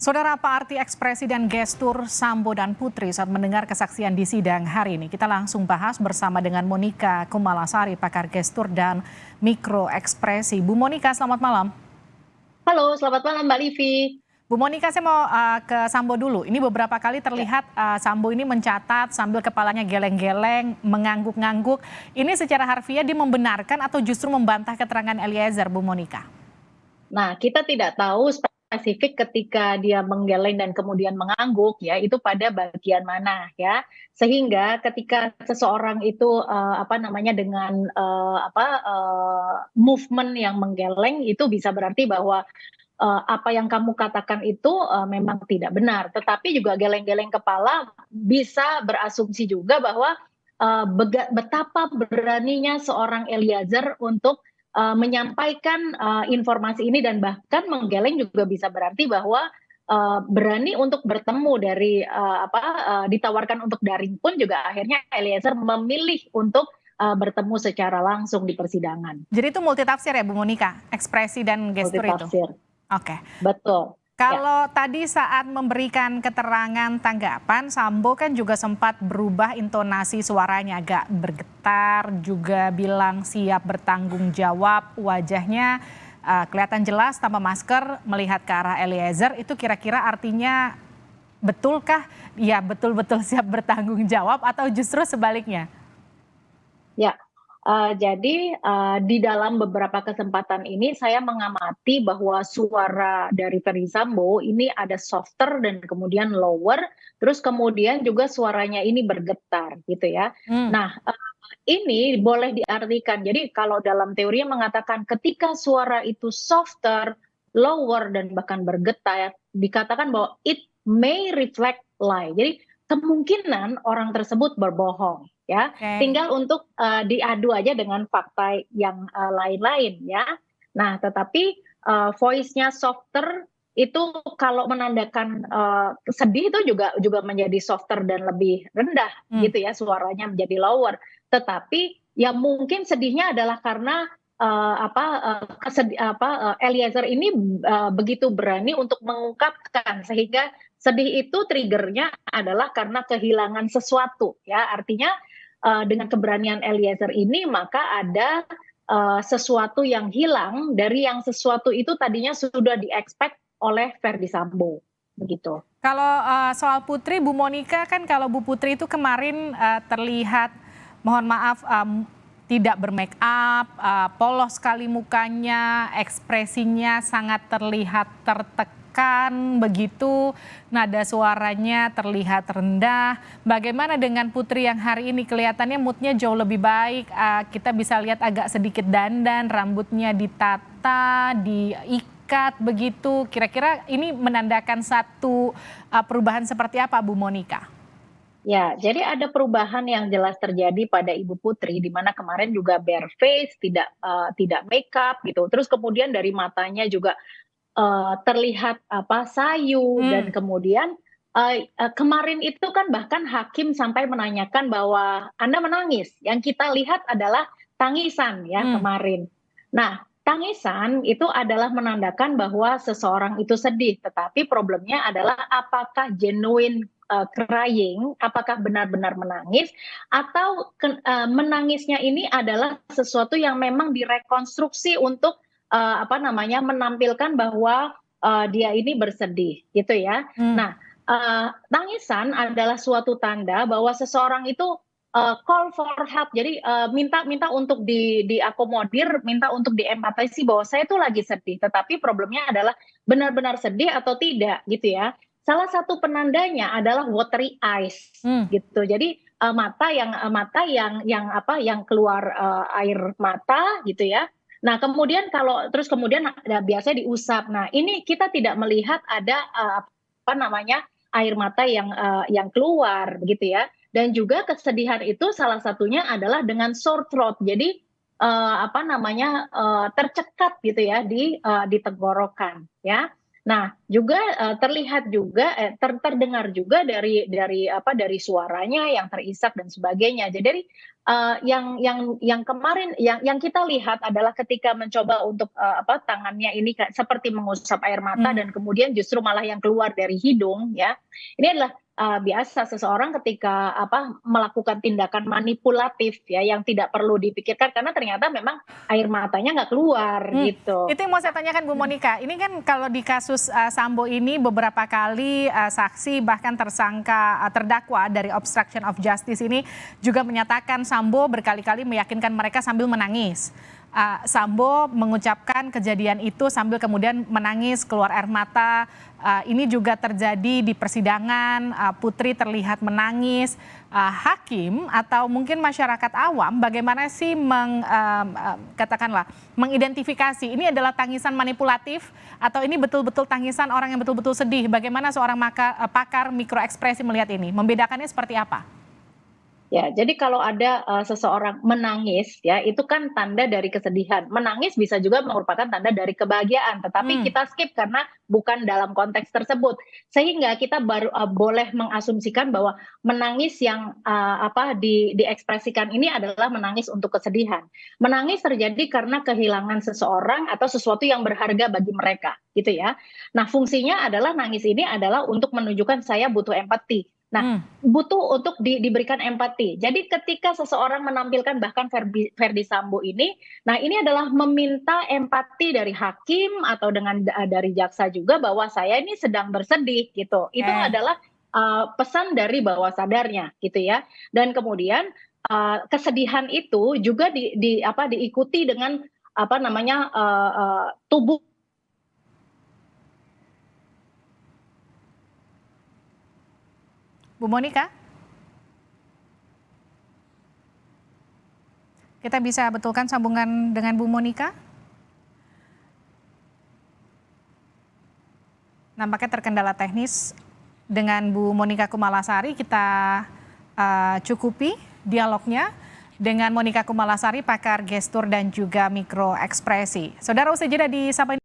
Saudara, apa arti ekspresi dan gestur Sambo dan Putri saat mendengar kesaksian di sidang hari ini? Kita langsung bahas bersama dengan Monica Kumalasari, pakar gestur dan mikroekspresi. Bu Monica, selamat malam. Halo, selamat malam Mbak Livi. Bu Monica, saya mau ke Sambo dulu. Ini beberapa kali Ya. terlihat Sambo ini mencatat sambil kepalanya geleng-geleng, mengangguk-ngangguk. Ini secara harfiah dia membenarkan atau justru membantah keterangan Eliezer, Bu Monica? Nah, kita tidak tahu spesifik ketika dia menggeleng dan kemudian mengangguk ya, itu pada bagian mana ya. Sehingga ketika seseorang itu apa namanya dengan movement yang menggeleng itu bisa berarti bahwa apa yang kamu katakan itu memang tidak benar. Tetapi juga geleng-geleng kepala bisa berasumsi juga bahwa betapa beraninya seorang Eliezer untuk menyampaikan informasi ini, dan bahkan menggeleng juga bisa berarti bahwa berani untuk bertemu dari ditawarkan untuk daring pun juga akhirnya Eliezer memilih untuk bertemu secara langsung di persidangan. Jadi itu multitafsir ya Bu Monica, ekspresi dan gestur itu? Multitafsir, Oke. betul. Ya. Kalau tadi saat memberikan keterangan tanggapan, Sambo kan juga sempat berubah intonasi suaranya, agak bergetar, juga bilang siap bertanggung jawab, wajahnya kelihatan jelas tanpa masker melihat ke arah Eliezer. Itu kira-kira artinya betulkah ya betul-betul siap bertanggung jawab atau justru sebaliknya? Ya, jadi di dalam beberapa kesempatan ini saya mengamati bahwa suara dari Ferdy Sambo ini ada softer dan kemudian lower, terus kemudian juga suaranya ini bergetar gitu ya. Hmm. Nah, ini boleh diartikan, jadi kalau dalam teori mengatakan ketika suara itu softer, lower dan bahkan bergetar, dikatakan bahwa it may reflect lie. Jadi kemungkinan orang tersebut berbohong ya. Oke. Tinggal untuk diadu aja dengan fakta yang lain-lain ya. Nah, tetapi voice-nya softer itu kalau menandakan sedih itu juga menjadi softer dan lebih rendah Hmm. gitu ya, suaranya menjadi lower. Tetapi yang mungkin sedihnya adalah karena Eliezer ini begitu berani untuk mengungkapkan, sehingga sedih itu triggernya adalah karena kehilangan sesuatu ya. Artinya dengan keberanian Eliezer ini maka ada sesuatu yang hilang dari yang sesuatu itu tadinya sudah di-expect oleh Ferdy Sambo begitu. Kalau soal Putri, Bu Monica, kan kalau Bu Putri itu kemarin terlihat, mohon maaf, tidak bermake up, polos sekali mukanya, ekspresinya sangat terlihat tertekan begitu, nada suaranya terlihat rendah. Bagaimana dengan Putri yang hari ini kelihatannya moodnya jauh lebih baik, kita bisa lihat agak sedikit dandan, rambutnya ditata, diikat begitu. Kira-kira ini menandakan satu perubahan seperti apa, Bu Monica? Ya, jadi ada perubahan yang jelas terjadi pada Ibu Putri, di mana kemarin juga bare face, tidak makeup gitu. Terus kemudian dari matanya juga terlihat sayu, dan kemudian kemarin itu kan bahkan hakim sampai menanyakan bahwa Anda menangis. Yang kita lihat adalah tangisan ya Hmm. kemarin. Nah, tangisan itu adalah menandakan bahwa seseorang itu sedih, tetapi problemnya adalah apakah genuine crying, apakah benar-benar menangis, atau menangisnya ini adalah sesuatu yang memang direkonstruksi untuk menampilkan bahwa dia ini bersedih gitu ya. Hmm. Nah, tangisan adalah suatu tanda bahwa seseorang itu call for help. Jadi minta untuk diakomodir, minta untuk diempatisi bahwa saya itu lagi sedih. Tetapi problemnya adalah benar-benar sedih atau tidak gitu ya. Salah satu penandanya adalah watery eyes Hmm. gitu. Jadi mata yang keluar air mata gitu ya. Nah, kemudian kemudian biasanya diusap. Nah, ini kita tidak melihat ada air mata yang keluar begitu ya. Dan juga kesedihan itu salah satunya adalah dengan sore throat. Jadi tercekat gitu ya di tenggorokan ya. Nah, juga terlihat juga terdengar juga dari suaranya yang terisak dan sebagainya. Jadi yang kemarin yang kita lihat adalah ketika mencoba untuk tangannya ini seperti mengusap air mata Hmm. dan kemudian justru malah yang keluar dari hidung ya. Ini adalah biasa seseorang ketika melakukan tindakan manipulatif ya yang tidak perlu dipikirkan karena ternyata memang air matanya nggak keluar gitu. Itu yang mau saya tanyakan Bu Monika. Ini kan kalau di kasus Sambo ini beberapa kali saksi bahkan tersangka terdakwa dari obstruction of justice ini juga menyatakan Sambo berkali-kali meyakinkan mereka sambil menangis. Sambo mengucapkan kejadian itu sambil kemudian menangis, keluar air mata. Ini juga terjadi di persidangan, Putri terlihat menangis. Hakim atau mungkin masyarakat awam bagaimana sih katakanlah mengidentifikasi ini adalah tangisan manipulatif atau ini betul-betul tangisan orang yang betul-betul sedih? Bagaimana seorang pakar mikroekspresi melihat ini? Membedakannya seperti apa? Ya, jadi kalau ada seseorang menangis, ya itu kan tanda dari kesedihan. Menangis bisa juga merupakan tanda dari kebahagiaan, tetapi kita skip karena bukan dalam konteks tersebut. Sehingga kita baru boleh mengasumsikan bahwa menangis yang diekspresikan ini adalah menangis untuk kesedihan. Menangis terjadi karena kehilangan seseorang atau sesuatu yang berharga bagi mereka, gitu ya. Nah, fungsinya adalah nangis ini adalah untuk menunjukkan saya butuh empati. Nah, butuh untuk diberikan empati. Jadi ketika seseorang menampilkan bahkan Verdi Sambo ini, nah ini adalah meminta empati dari hakim atau dari jaksa juga bahwa saya ini sedang bersedih gitu. Itu adalah pesan dari bawah sadarnya gitu ya. Dan kemudian kesedihan itu juga diikuti dengan tubuh. Bu Monika, kita bisa betulkan sambungan dengan Bu Monika? Nampaknya terkendala teknis dengan Bu Monika Kumalasari. Kita cukupi dialognya dengan Monika Kumalasari, pakar gestur dan juga mikroekspresi. Saudara, usai jeda di Sapa